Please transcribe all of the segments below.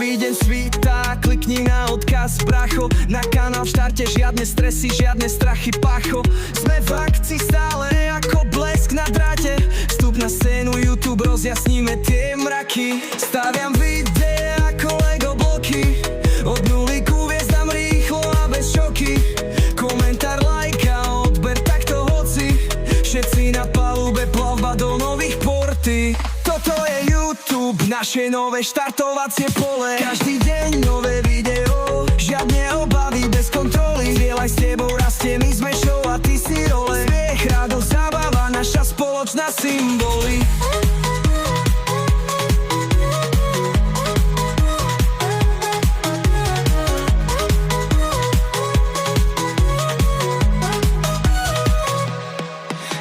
Nový deň svítá, klikni na odkaz, bracho. Na kanál v štarte, žiadne stresy, žiadne strachy, pacho. Sme v akcii stále ako blesk na dráte. Vstup na scénu YouTube, rozjasníme tie mraky. Staviam videá ako Lego bloky, od nuly ku hviezdam rýchlo a bez šoky. Komentár, lajka, odber, takto hoci. Všetci na palube, plavba do nových porty. Toto je YouTube, naše nové štartovacie pole. Každý deň nové video, žiadne obavy, bez kontroly. Zdieľaj, s tebou rastie, my sme show a ty si role. Smiech, radosť, zábava, naša spoločná symboly.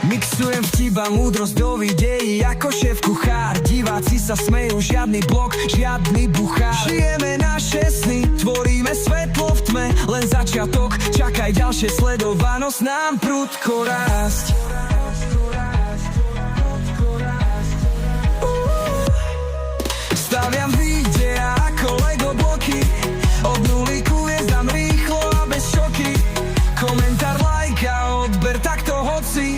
Mixujem vtiba, múdrosť do videí ako šéf kuchár. Diváci sa smejú, žiadny blok, žiadny buchár. Žijeme naše sny, tvoríme svetlo v tme. Len začiatok, čakaj ďalšie, sledovanosť nám prudko rásť. Staviam videá ako Lego bloky, od nuly ku hviezdam rýchlo a bez šoky. Komentár, lajka, odber, takto hoci.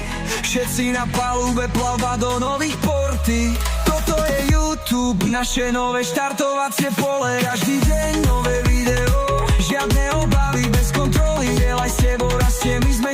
Všetci na palube, plavba do nových porty. Toto je YouTube, naše nové štartovacie pole. Každý deň nové video, žiadne obavy, bez kontroly. Zdieľaj, s tebou rastie, my sme